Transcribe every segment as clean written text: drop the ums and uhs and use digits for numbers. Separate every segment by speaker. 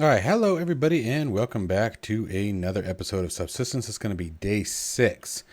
Speaker 1: All right, hello everybody, and welcome back to another episode of Subsistence. It's going to be day 6.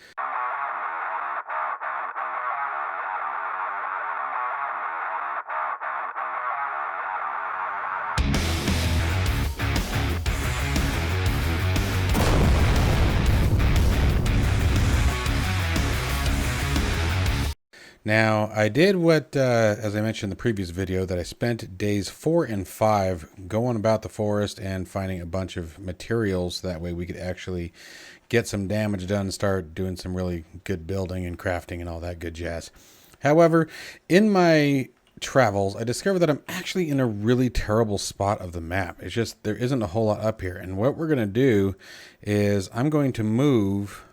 Speaker 1: Now, I did what, as I mentioned in the previous video, that I spent days 4 and 5 going about the forest and finding a bunch of materials. That way we could actually get some damage done and start doing some really good building and crafting and all that good jazz. However, in my travels, I discovered that I'm actually in a really terrible spot of the map. It's just there isn't a whole lot up here. And what we're going to do is I'm going to move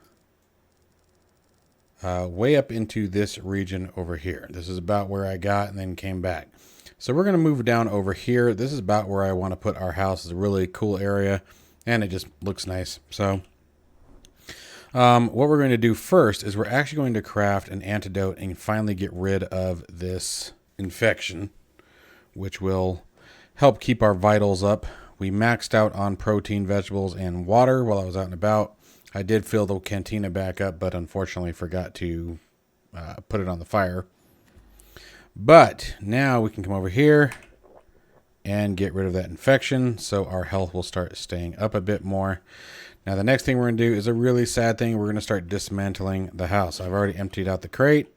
Speaker 1: way up into this region over here. This is about where I got and then came back. So we're going to move down over here. This is about where I want to put our house. It's a really cool area and it just looks nice. So what we're going to do first is we're actually going to craft an antidote and finally get rid of this infection, which will help keep our vitals up. We maxed out on protein, vegetables, and water while I was out and about. I did fill the cantina back up, but unfortunately forgot to put it on the fire. But now we can come over here and get rid of that infection, so our health will start staying up a bit more. Now the next thing we're going to do is a really sad thing. We're going to start dismantling the house. I've already emptied out the crate.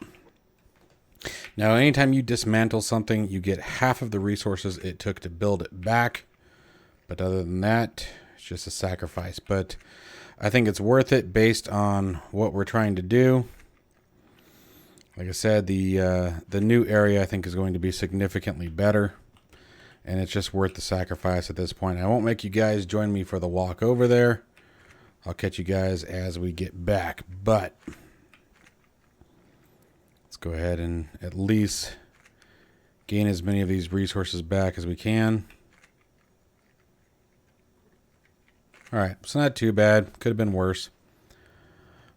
Speaker 1: Now anytime you dismantle something, you get half of the resources it took to build it back. But other than that, it's just a sacrifice. But I think it's worth it based on what we're trying to do. Like I said, the new area I think is going to be significantly better. And it's just worth the sacrifice at this point. I won't make you guys join me for the walk over there. I'll catch you guys as we get back. But let's go ahead and at least gain as many of these resources back as we can. All right, it's not too bad. Could have been worse.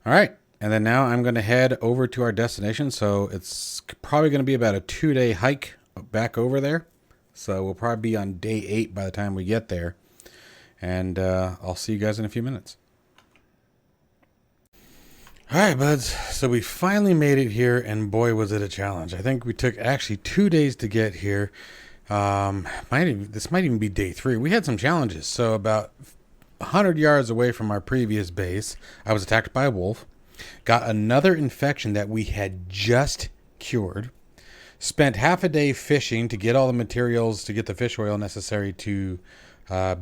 Speaker 1: All right, and then now I'm going to head over to our destination. So it's probably going to be about a 2-day hike back over there. So we'll probably be on day 8 by the time we get there. And I'll see you guys in a few minutes. All right, buds. So we finally made it here, and boy, was it a challenge. I think we took actually 2 days to get here. This might even be day 3. We had some challenges. So about 100 yards away from our previous base, I was attacked by a wolf, got another infection that we had just cured, spent half a day fishing to get all the materials to get the fish oil necessary to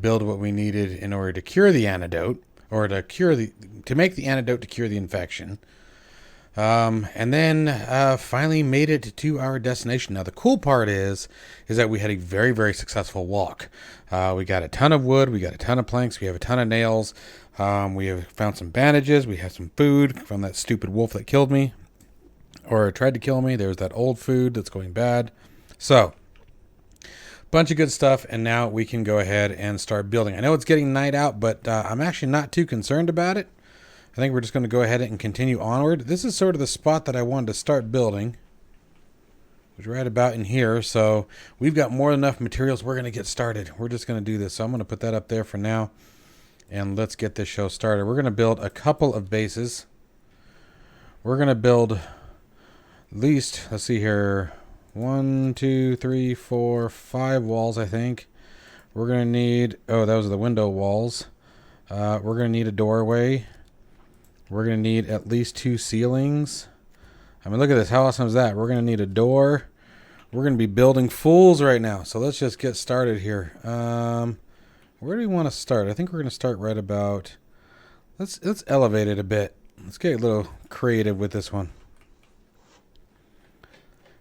Speaker 1: build what we needed in order to cure the antidote, or to make the antidote to cure the infection. And then finally made it to our destination. Now the cool part is that we had a very, very successful walk. We got a ton of wood, we got a ton of planks, we have a ton of nails. We have found some bandages, we have some food from that stupid wolf that killed me, or tried to kill me. There's that old food that's going bad. So bunch of good stuff, and now we can go ahead and start building. I know it's getting night out, but I'm actually not too concerned about it. I think we're just going to go ahead and continue onward. This is sort of the spot that I wanted to start building, which is right about in here. So we've got more than enough materials. We're going to get started. We're just going to do this. So I'm going to put that up there for now, and let's get this show started. We're going to build a couple of bases. We're going to build at least, let's see here, 1, 2, 3, 4, 5 walls, I think. We're going to need, oh, those are the window walls. We're going to need a doorway. We're going to need at least 2 ceilings. I mean, look at this. How awesome is that? We're going to need a door. We're going to be building fools right now. So let's just get started here. Where do we want to start? I think we're going to start right about... Let's elevate it a bit. Let's get a little creative with this one.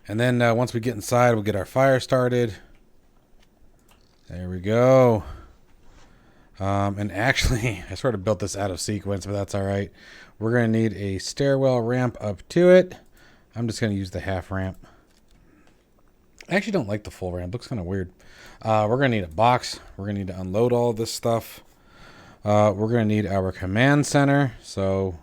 Speaker 1: And then once we get inside, we'll get our fire started. There we go. And actually, I sort of built this out of sequence, but that's all right. We're going to need a stairwell ramp up to it. I'm just going to use the half ramp. I actually don't like the full ramp. It looks kind of weird. We're going to need a box. We're going to need to unload all of this stuff. We're going to need our command center. So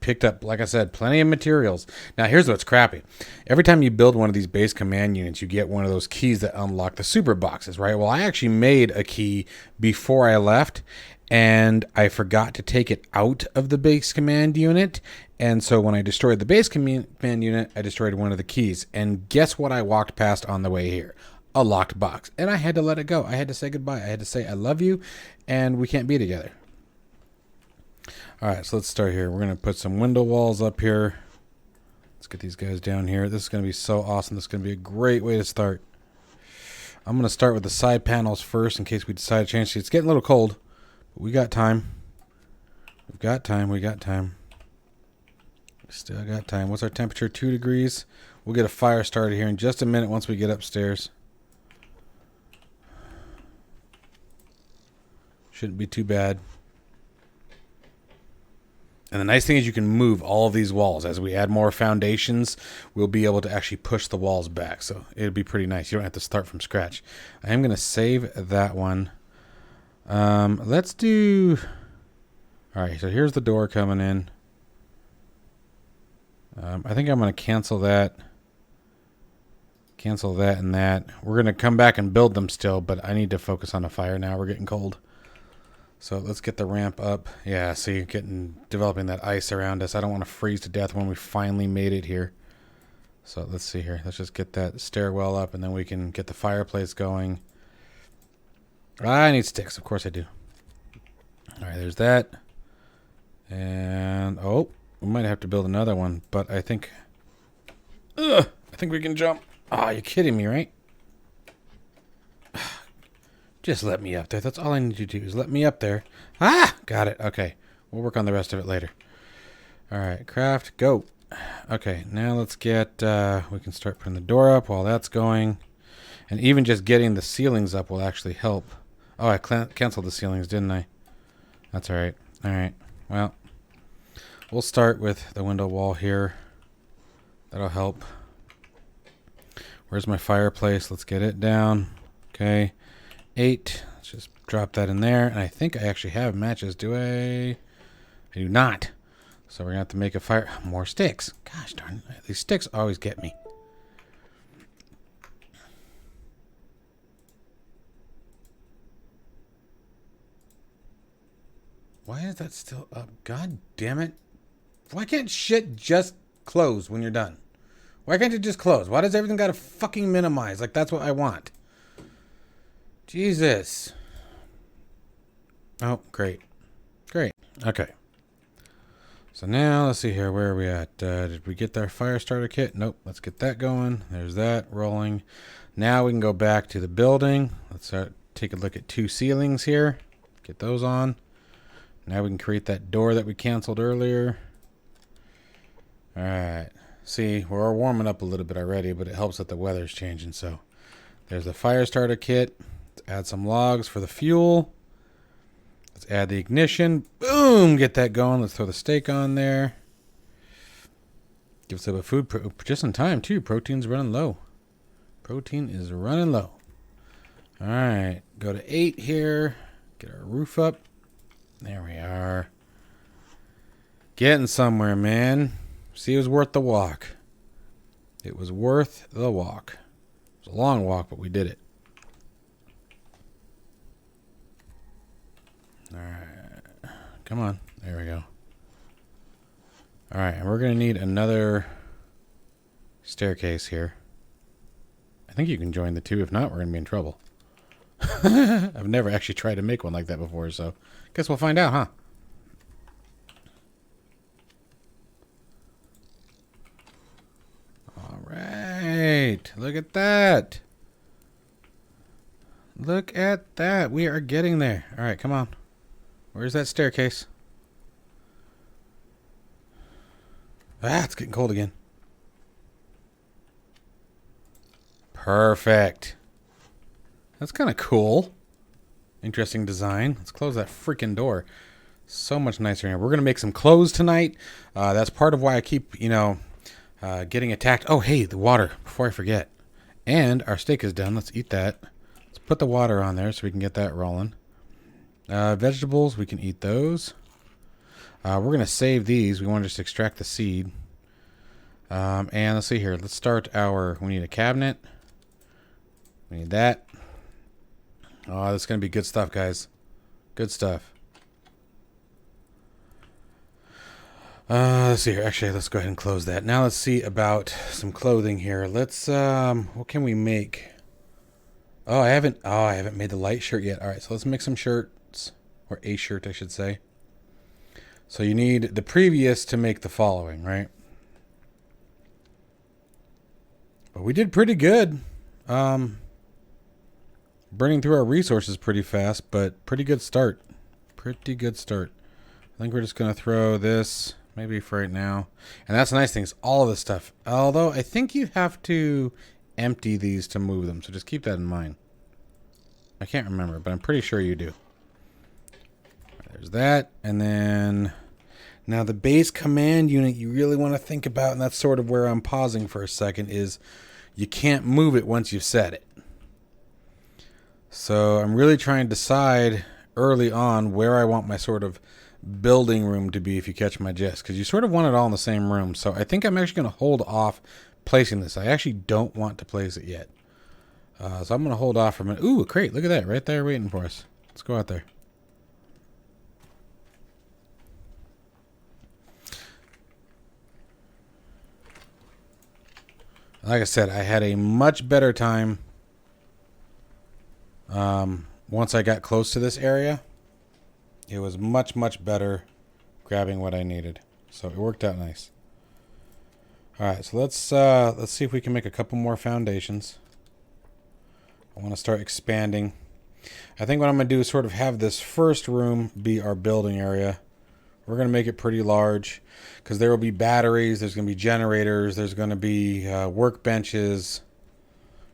Speaker 1: picked up, like I said, plenty of materials. Now, here's what's crappy. Every time you build one of these base command units, you get one of those keys that unlock the super boxes, right? Well, I actually made a key before I left, and I forgot to take it out of the base command unit. And so when I destroyed the base command unit, I destroyed one of the keys. And guess what I walked past on the way here? A locked box. And I had to let it go. I had to say goodbye. I had to say I love you, and we can't be together. All right, so let's start here. We're going to put some window walls up here. Let's get these guys down here. This is going to be so awesome. This is going to be a great way to start. I'm going to start with the side panels first in case we decide to change. It's getting a little cold, but we got time. We've got time. We got time. Still got time. What's our temperature? 2 degrees. We'll get a fire started here in just a minute once we get upstairs. Shouldn't be too bad. And the nice thing is you can move all of these walls. As we add more foundations, we'll be able to actually push the walls back. So it'll be pretty nice. You don't have to start from scratch. I am going to save that one. Let's do... All right, so here's the door coming in. I think I'm going to cancel that. Cancel that and that. We're going to come back and build them still, but I need to focus on the fire now. We're getting cold. So let's get the ramp up. Yeah, see, developing that ice around us. I don't want to freeze to death when we finally made it here. So let's see here. Let's just get that stairwell up, and then we can get the fireplace going. I need sticks. Of course I do. All right, there's that. And, oh, we might have to build another one, but I think... I think we can jump. Oh, you're kidding me, right? Just let me up there. That's all I need you to do is let me up there. Ah! Got it. Okay. We'll work on the rest of it later. All right. Craft. Go. Okay. Now let's get... we can start putting the door up while that's going. And even just getting the ceilings up will actually help. Oh, I canceled the ceilings, didn't I? That's all right. All right. Well, we'll start with the window wall here. That'll help. Where's my fireplace? Let's get it down. Okay. 8. Let's just drop that in there. And I think I actually have matches. Do I? I do not. So we're going to have to make a fire. More sticks. Gosh darn. These sticks always get me. Why is that still up? God damn it. Why can't shit just close when you're done? Why can't it just close? Why does everything got to fucking minimize? Like, that's what I want. Jesus. Oh, great. Great. Okay. So now, let's see here. Where are we at? Did we get our fire starter kit? Nope. Let's get that going. There's that rolling. Now we can go back to the building. Let's take a look at 2 ceilings here. Get those on. Now we can create that door that we canceled earlier. All right. See, we're warming up a little bit already, but it helps that the weather's changing. So there's the fire starter kit. Let's add some logs for the fuel. Let's add the ignition. Boom! Get that going. Let's throw the steak on there. Give us a bit of food just in time, too. Protein's running low. Protein is running low. All right. Go to 8 here. Get our roof up. There we are. Getting somewhere, man. See, it was worth the walk. It was worth the walk. It was a long walk, but we did it. All right. Come on. There we go. All right. And we're going to need another staircase here. I think you can join the 2. If not, we're going to be in trouble. I've never actually tried to make one like that before, so guess we'll find out, huh? All right. Look at that. Look at that. We are getting there. All right, come on. Where's that staircase? Ah, it's getting cold again. Perfect. That's kind of cool. Interesting design. Let's close that freaking door. So much nicer here. We're going to make some clothes tonight. That's part of why I keep, getting attacked. Oh, hey, the water, before I forget. And our steak is done. Let's eat that. Let's put the water on there so we can get that rolling. Vegetables, we can eat those. We're going to save these. We want to just extract the seed. And let's see here. Let's start our... We need a cabinet. We need that. Oh, this is going to be good stuff, guys. Good stuff. Let's see here. Actually, let's go ahead and close that. Now let's see about some clothing here. Let's, what can we make? Oh, I haven't made the light shirt yet. All right, so let's make some shirts, or a shirt, I should say. So you need the previous to make the following, right? But we did pretty good. Burning through our resources pretty fast, but pretty good start. Pretty good start. I think we're just going to throw this... Maybe for right now. And that's the nice thing is all of this stuff. Although I think you have to empty these to move them. So just keep that in mind. I can't remember, but I'm pretty sure you do. There's that. And then now the base command unit you really want to think about, and that's sort of where I'm pausing for a second, is you can't move it once you've set it. So I'm really trying to decide early on where I want my sort of building room to be, if you catch my gist, because you sort of want it all in the same room. So I think I'm actually going to hold off placing this. I actually don't want to place it yet, so I'm going to hold off for a minute. Ooh, a crate, look at that right there waiting for us. Let's go out there. Like I said, I had a much better time once I got close to this area. It was much, much better grabbing what I needed. So it worked out nice. Alright, so let's see if we can make a couple more foundations. I want to start expanding. I think what I'm going to do is sort of have this first room be our building area. We're going to make it pretty large because there will be batteries, there's going to be generators, there's going to be workbenches.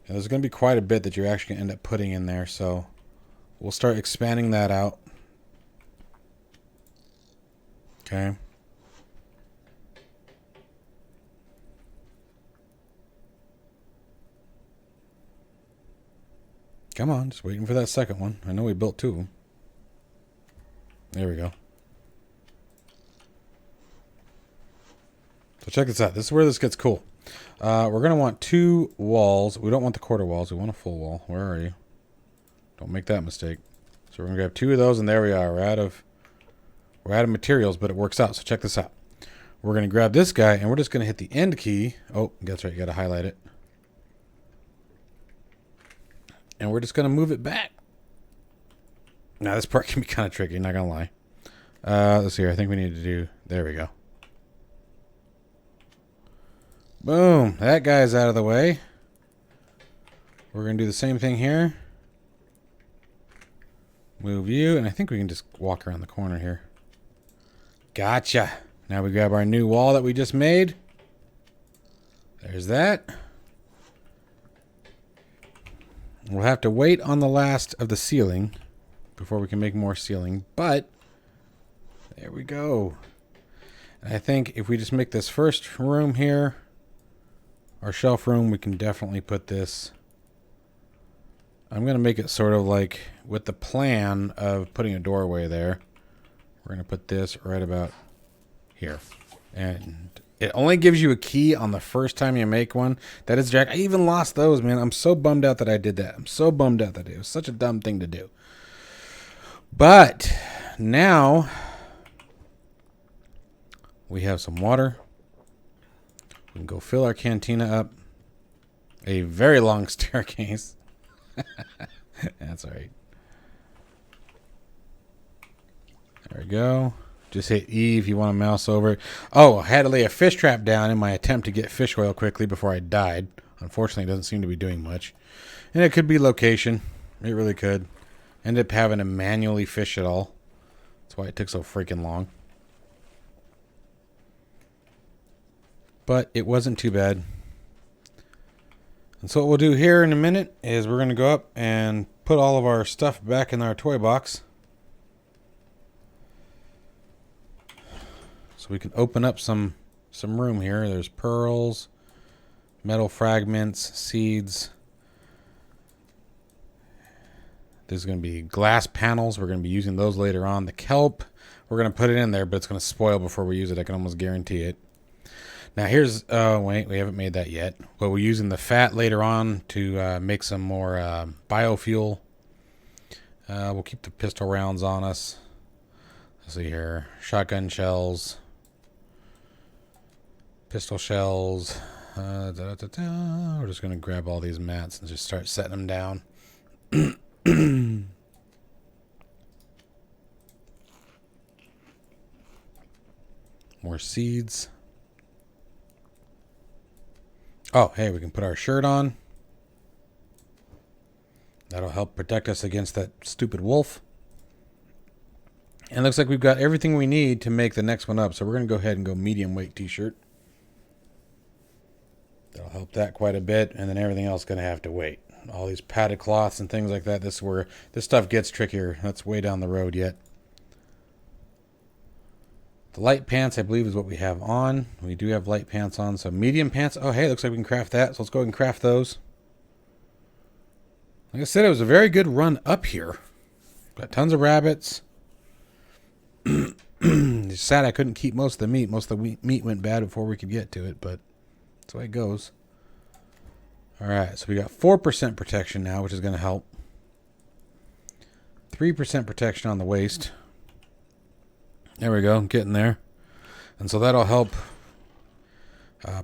Speaker 1: There's going to be quite a bit that you're actually going to end up putting in there. So we'll start expanding that out. Okay. Come on, just waiting for that second one. I know we built two of them. There we go. So check this out. This is where this gets cool. We're going to want two walls. We don't want the quarter walls. We want a full wall. Where are you? Don't make that mistake. So we're going to grab two of those, and there we are. We're out of materials, but it works out. So check this out. We're going to grab this guy, and we're just going to hit the end key. Oh, that's right. You got to highlight it. And we're just going to move it back. Now, this part can be kind of tricky, not going to lie. Let's see here. I think we need to do... There we go. Boom. That guy's out of the way. We're going to do the same thing here. Move you, and I think we can just walk around the corner here. Gotcha. Now we grab our new wall that we just made. There's that. We'll have to wait on the last of the ceiling before we can make more ceiling, but there we go. And I think if we just make this first room here, our shelf room, we can definitely put this. I'm going to make it sort of like with the plan of putting a doorway there. We're going to put this right about here. And it only gives you a key on the first time you make one. That is Jack. I even lost those, man. I'm so bummed out that I did that. I'm so bummed out that it was such a dumb thing to do. But now we have some water. We can go fill our cantina up. A very long staircase. That's all right. There we go. Just hit E if you want to mouse over it. Oh, I had to lay a fish trap down in my attempt to get fish oil quickly before I died. Unfortunately, it doesn't seem to be doing much. And it could be location. It really could. Ended up having to manually fish it all. That's why it took so freaking long. But it wasn't too bad. And so what we'll do here in a minute is we're going to go up and put all of our stuff back in our toy box. So we can open up some room here. There's pearls, metal fragments, seeds. There's going to be glass panels. We're going to be using those later on. The kelp, we're going to put it in there, but it's going to spoil before we use it. I can almost guarantee it. Now here's, wait, we haven't made that yet. But we're using the fat later on to make some more biofuel. We'll keep the pistol rounds on us. Let's see here. Shotgun shells. Pistol shells. We're just going to grab all these mats and just start setting them down. More seeds. Oh, hey, we can put our shirt on. That'll help protect us against that stupid wolf. And it looks like we've got everything we need to make the next one up. So we're going to go ahead and go medium weight t-shirt. That'll help that quite a bit. And then everything else is going to have to wait. All these padded cloths and things like that. This is where this stuff gets trickier. That's way down the road yet. The light pants, I believe, is what we have on. We do have light pants on. So medium pants. Oh, hey, looks like we can craft that. So let's go ahead and craft those. Like I said, it was a very good run up here. Got tons of rabbits. It's sad I couldn't keep most of the meat. Most of the meat went bad before we could get to it, but that's the way it goes. Alright, so we got 4% protection now, which is going to help. 3% protection on the waist. There we go, getting there. And so that'll help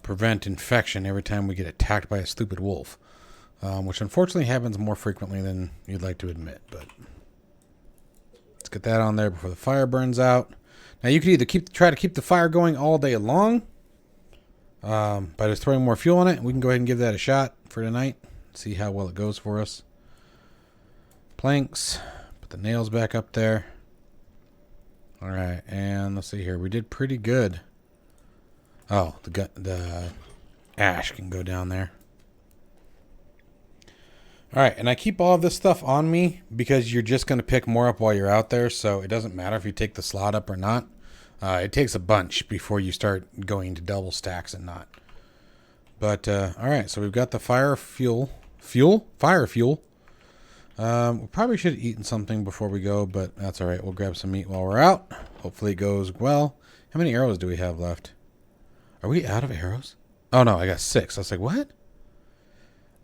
Speaker 1: prevent infection every time we get attacked by a stupid wolf. Which unfortunately happens more frequently than you'd like to admit, but let's get that on there before the fire burns out. Now you could either try to keep the fire going all day long by just throwing more fuel on it. We can go ahead and give that a shot for tonight. See how well it goes for us. Planks. Put the nails back up there. Alright, and let's see here. We did pretty good. Oh, the ash can go down there. Alright, and I keep all of this stuff on me because you're just going to pick more up while you're out there, so it doesn't matter if you take the slot up or not. It takes a bunch before you start going to double stacks and not. But, alright, so we've got the fire fuel. Fire fuel. We probably should have eaten something before we go, but that's alright. We'll grab some meat while we're out. Hopefully it goes well. How many arrows do we have left? Are we out of arrows? Oh no, I got 6. I was like, what?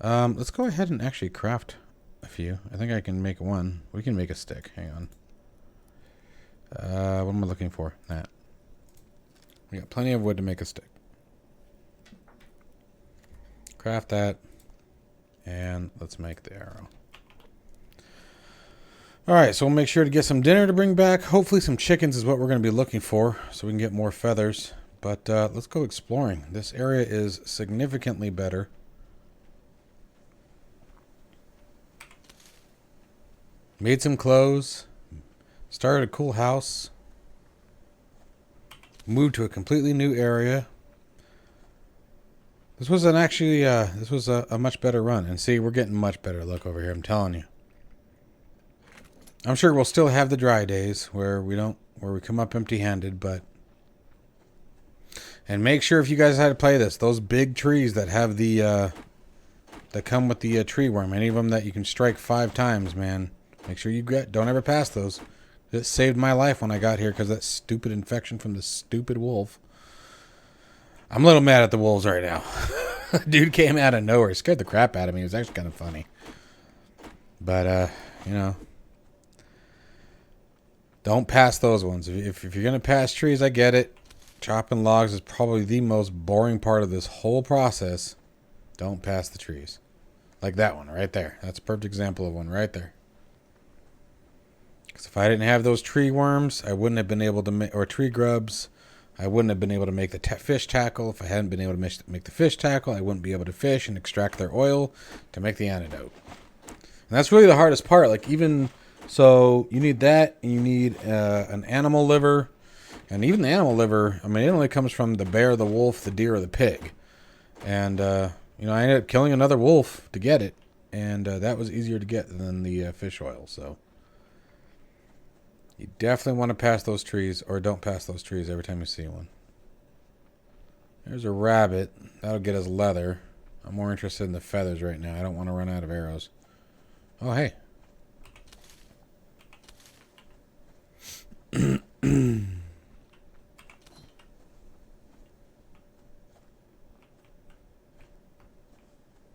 Speaker 1: Let's go ahead and actually craft a few. I think I can make one. We can make a stick. Hang on. What am I looking for? That. We got plenty of wood to make a stick. Craft that. And let's make the arrow. Alright, so we'll make sure to get some dinner to bring back. Hopefully some chickens is what we're going to be looking for, so we can get more feathers. But let's go exploring. This area is significantly better. Made some clothes. Started a cool house. Moved to a completely new area. This was a much better run. And see, we're getting much better luck over here, I'm telling you. I'm sure we'll still have the dry days where we come up empty-handed, but and make sure if you guys had to play this, those big trees that have the that come with the tree worm, any of them that you can strike 5 times, man. Make sure you don't ever pass those. It saved my life when I got here because that stupid infection from the stupid wolf. I'm a little mad at the wolves right now. Dude came out of nowhere. Scared the crap out of me. It was actually kind of funny. But, you know. Don't pass those ones. If you're going to pass trees, I get it. Chopping logs is probably the most boring part of this whole process. Don't pass the trees. Like that one right there. That's a perfect example of one right there. Because if I didn't have those tree worms, I wouldn't have been able to make, or tree grubs, I wouldn't have been able to make the fish tackle. If I hadn't been able to make the fish tackle, I wouldn't be able to fish and extract their oil to make the antidote. And that's really the hardest part. Like even, so you need that, and you need an animal liver. And even the animal liver, I mean, it only comes from the bear, the wolf, the deer, or the pig. And, you know, I ended up killing another wolf to get it. And that was easier to get than the fish oil, so. You definitely want to pass those trees, or don't pass those trees every time you see one. There's a rabbit. That'll get us leather. I'm more interested in the feathers right now. I don't want to run out of arrows. Oh, hey.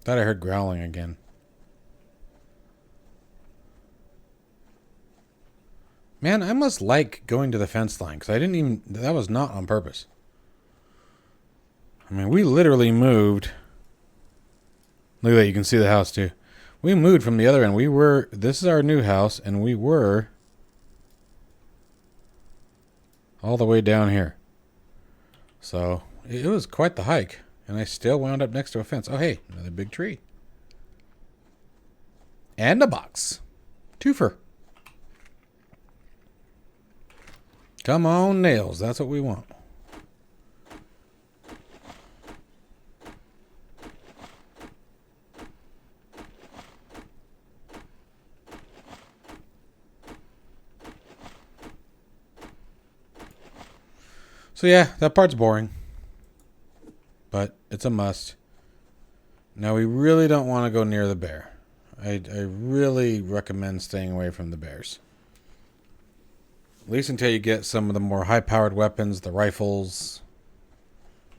Speaker 1: Thought I heard growling again. Man, I must like going to the fence line, because I didn't even... That was not on purpose. I mean, we literally moved... Look at that, you can see the house too. We moved from the other end. We were... This is our new house, and we were... all the way down here. So, it was quite the hike. And I still wound up next to a fence. Oh, hey, another big tree. And a box. Twofer. Come on, nails. That's what we want. So yeah, that part's boring. But it's a must. Now we really don't want to go near the bear. I really recommend staying away from the bears. At least until you get some of the more high-powered weapons, the rifles.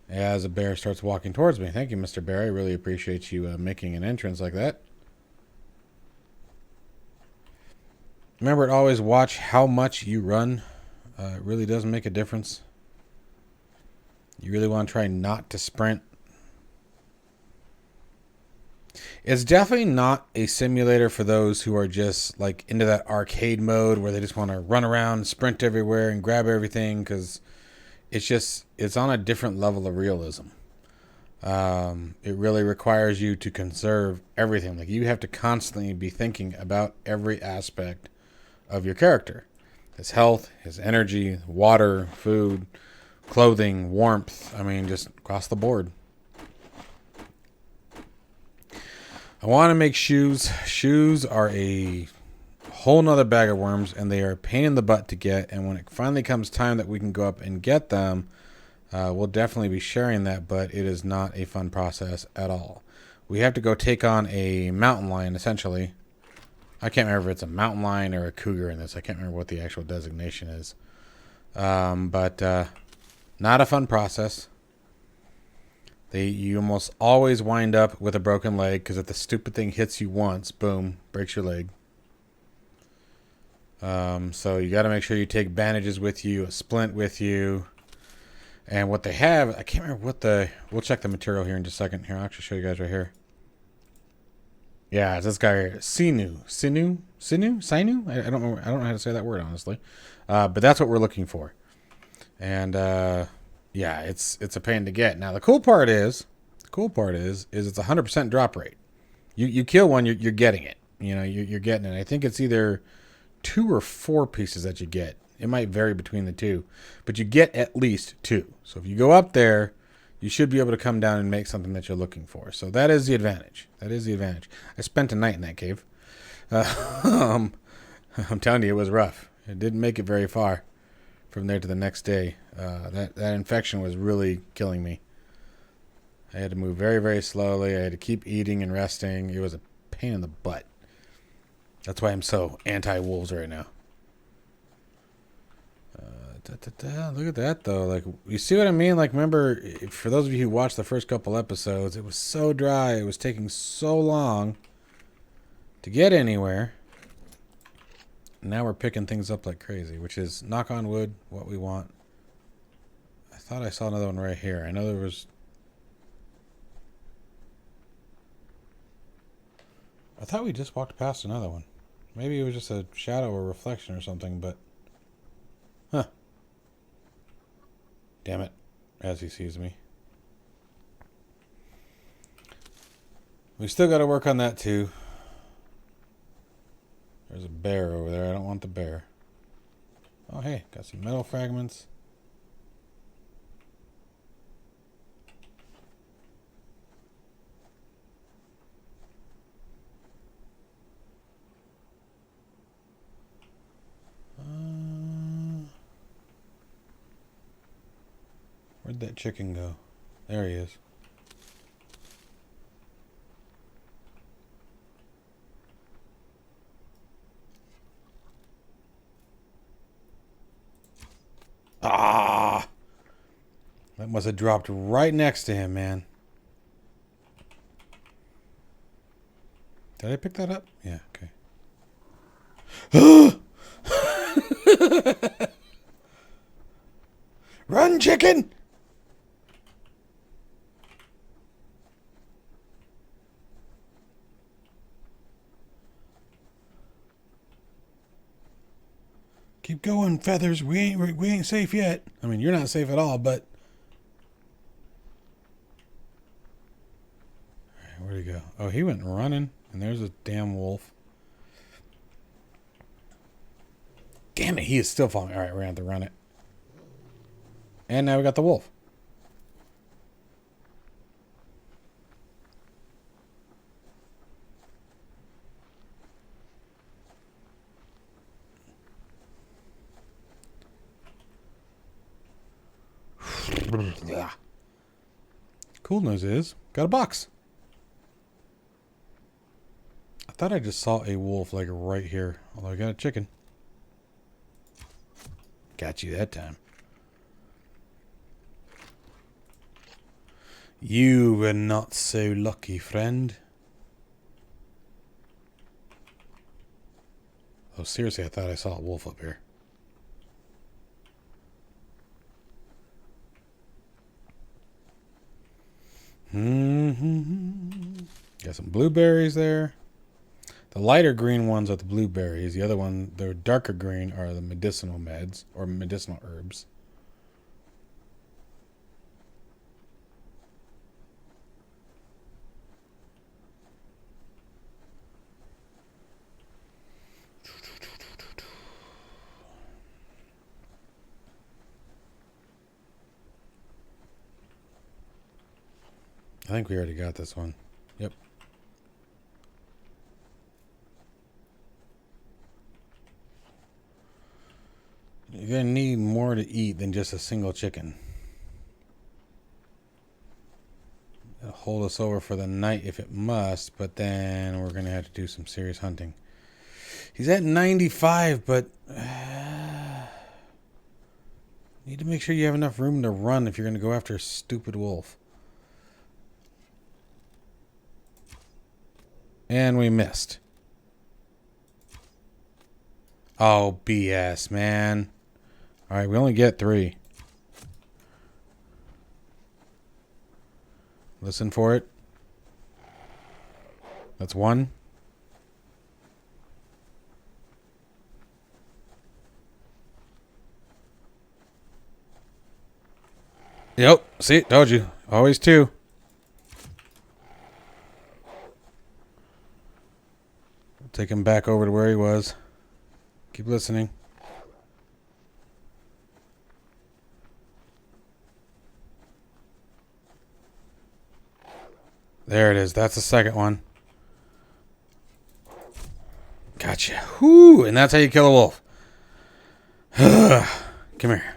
Speaker 1: As a bear starts walking towards me. Thank you, Mr. Bear. I really appreciate you making an entrance like that. Remember to always watch how much you run. It really does make a difference. You really want to try not to sprint. It's definitely not a simulator for those who are just like into that arcade mode where they just want to run around, sprint everywhere, and grab everything, because it's on a different level of realism. It really requires you to conserve everything. Like, you have to constantly be thinking about every aspect of your character. His health, his energy, water, food, clothing, warmth. I mean, just across the board. I want to make shoes. Shoes are a whole nother bag of worms, and they are a pain in the butt to get. And when it finally comes time that we can go up and get them, we'll definitely be sharing that, but it is not a fun process at all. We have to go take on a mountain lion, essentially. I can't remember if it's a mountain lion or a cougar in this. I can't remember what the actual designation is. But not a fun process. You almost always wind up with a broken leg, because if the stupid thing hits you once, boom, breaks your leg. So you got to make sure you take bandages with you, a splint with you. And what they have, I can't remember what we'll check the material here in just a second. Here, I'll actually show you guys right here. Yeah, it's this guy here. Sinu. I don't know how to say that word, honestly. But that's what we're looking for. And, yeah, it's a pain to get. Now, the cool part is it's a 100% drop rate. You kill one, you're getting it. You know, you're getting it. I think it's either 2 or 4 pieces that you get. It might vary between the two, but you get at least 2. So if you go up there, you should be able to come down and make something that you're looking for. So that is the advantage. I spent a night in that cave. I'm telling you, it was rough. It didn't make it very far from there to the next day. That infection was really killing me. I had to move very, very slowly. I had to keep eating and resting. It was a pain in the butt. That's why I'm so anti-wolves right now. Look at that, though. Like, you see what I mean? Like, remember, for those of you who watched the first couple episodes, it was so dry. It was taking so long to get anywhere. Now we're picking things up like crazy, which is, knock on wood, what we want. I thought I saw another one right here. I know there was... I thought we just walked past another one. Maybe it was just a shadow or reflection or something, but... Huh. Damn it. As he sees me. We still got to work on that, too. There's a bear over there. I don't want the bear. Oh, hey. Got some metal fragments. Where'd that chicken go? There he is. Ah! That must have dropped right next to him, man. Did I pick that up? Yeah, okay. Run, chicken! Keep going, Feathers. We ain't safe yet. I mean, you're not safe at all, but... Alright, where'd he go? Oh, he went running, and there's a damn wolf. Damn it, he is still following. Alright, we're gonna have to run it. And now we got the wolf. Cool news is, got a box. I thought I just saw a wolf like right here. Although I got a chicken. Got you that time. You were not so lucky, friend. Oh, seriously, I thought I saw a wolf up here. Got some blueberries there. The lighter green ones are the blueberries. The other one, the darker green, are the medicinal meds or medicinal herbs. I think we already got this one. Yep. You're going to need more to eat than just a single chicken. It'll hold us over for the night if it must, but then we're going to have to do some serious hunting. He's at 95, but... need to make sure you have enough room to run if you're going to go after a stupid wolf. And we missed. Oh, BS, man. Alright, we only get 3. Listen for it. That's 1. Yep. See, told you. Always 2. Take him back over to where he was. Keep listening. There it is. That's the second one. Gotcha. Whoo! And that's how you kill a wolf. Come here.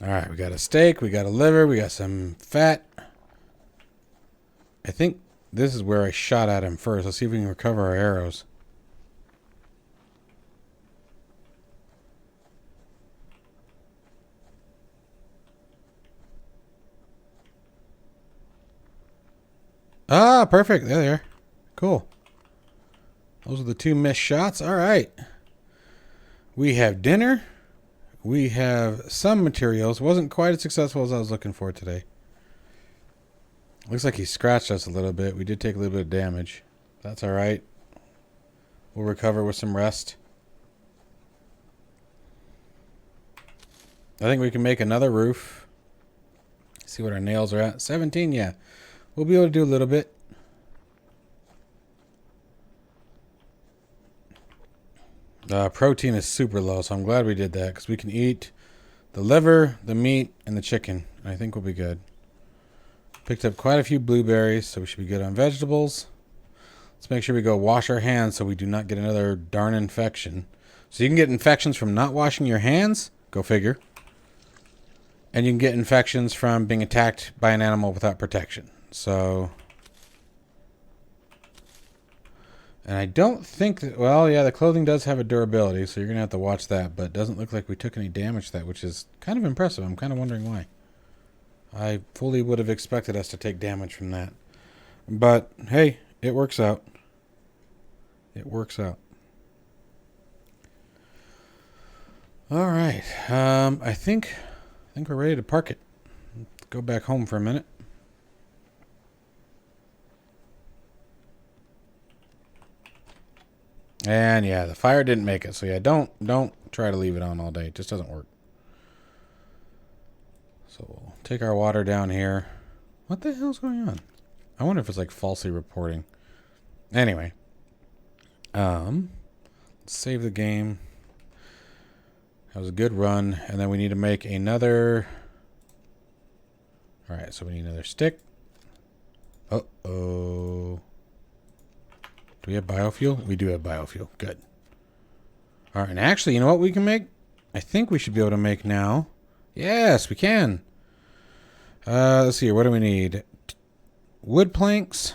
Speaker 1: Alright, we got a steak. We got a liver. We got some fat. I think this is where I shot at him first. Let's see if we can recover our arrows. Ah, perfect. There they are. Cool. Those are the 2 missed shots. All right. We have dinner. We have some materials. Wasn't quite as successful as I was looking for today. Looks like he scratched us a little bit. We did take a little bit of damage. That's all right. We'll recover with some rest. I think we can make another roof. See what our nails are at. 17, yeah. We'll be able to do a little bit. Protein is super low, so I'm glad we did that because we can eat the liver, the meat, and the chicken. I think we'll be good. Picked up quite a few blueberries, so we should be good on vegetables. Let's make sure we go wash our hands so we do not get another darn infection. So you can get infections from not washing your hands. Go figure. And you can get infections from being attacked by an animal without protection. So... and I don't think that... well, yeah, the clothing does have a durability, so you're going to have to watch that. But it doesn't look like we took any damage to that, which is kind of impressive. I'm kind of wondering why. I fully would have expected us to take damage from that. But hey, it works out. It works out. All right. I think we're ready to park it. Let's go back home for a minute. And yeah, the fire didn't make it. So yeah, don't try to leave it on all day. It just doesn't work. So we'll take our water down here. What the hell's going on? I wonder if it's like falsely reporting. Anyway. Let's save the game. That was a good run. And then we need to make another. Alright, so we need another stick. Uh-oh. Do we have biofuel? We do have biofuel. Good. Alright, and actually, you know what we can make? I think we should be able to make now. Yes, we can. Let's see here. What do we need? Wood planks.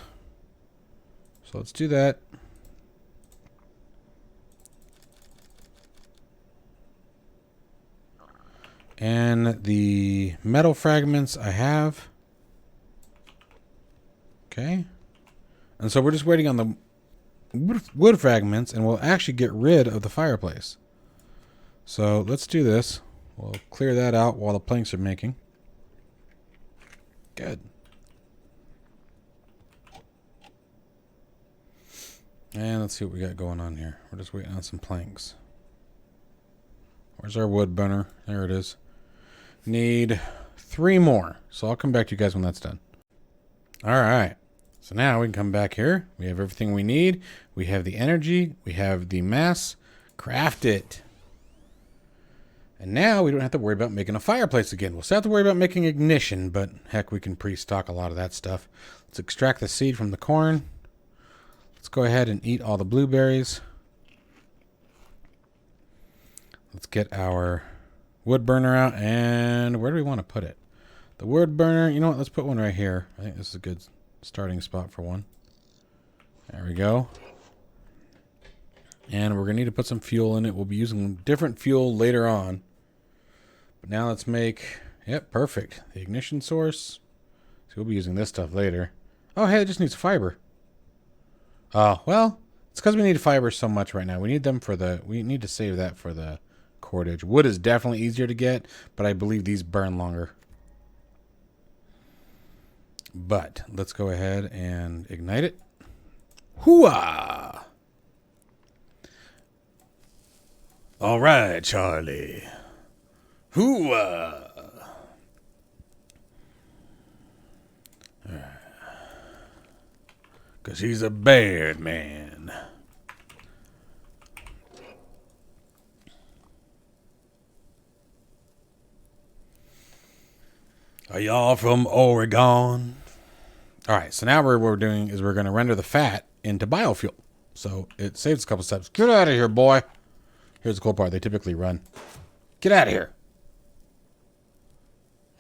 Speaker 1: So let's do that. And the metal fragments I have. Okay. And so we're just waiting on the wood fragments, and we'll actually get rid of the fireplace. So let's do this. We'll clear that out while the planks are making. Good. And let's see what we got going on here. We're just waiting on some planks. Where's our wood burner? There it is. Need 3 more. So I'll come back to you guys when that's done. All right. So now we can come back here. We have everything we need. We have the energy. We have the mass. Craft it. And now we don't have to worry about making a fireplace again. We'll still have to worry about making ignition, but heck, we can pre-stock a lot of that stuff. Let's extract the seed from the corn. Let's go ahead and eat all the blueberries. Let's get our wood burner out. And where do we want to put it? The wood burner, you know what? Let's put one right here. I think this is a good starting spot for one. There we go. And we're going to need to put some fuel in it. We'll be using different fuel later on. But now let's make... Yep, perfect. The ignition source. So we'll be using this stuff later. Oh, hey, it just needs fiber. Oh, well, it's because we need fiber so much right now. We need them for the... We need to save that for the cordage. Wood is definitely easier to get, but I believe these burn longer. But let's go ahead and ignite it. Hooah! All right, Charlie. Hooah! Because he's a bear man. Are y'all from Oregon? All right, so now what we're doing is we're going to render the fat into biofuel. So it saves a couple steps. Get out of here, boy. Here's the cool part. They typically run. Get out of here.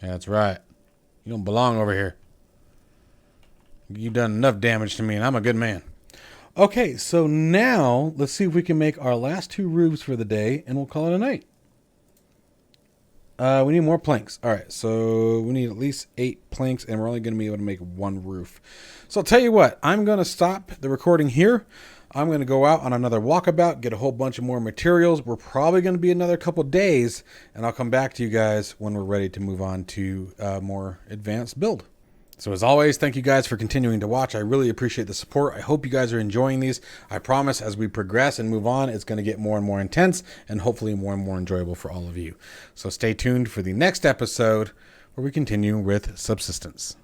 Speaker 1: Yeah, that's right. You don't belong over here. You've done enough damage to me, and I'm a good man. Okay, so now let's see if we can make our last 2 roofs for the day, and we'll call it a night. We need more planks. All right, so we need at least 8 planks, and we're only going to be able to make 1 roof. So I'll tell you what. I'm going to stop the recording here. I'm going to go out on another walkabout, get a whole bunch of more materials. We're probably going to be another couple days, and I'll come back to you guys when we're ready to move on to a more advanced build. So as always, thank you guys for continuing to watch. I really appreciate the support. I hope you guys are enjoying these. I promise as we progress and move on, it's going to get more and more intense and hopefully more and more enjoyable for all of you. So stay tuned for the next episode where we continue with Subsistence.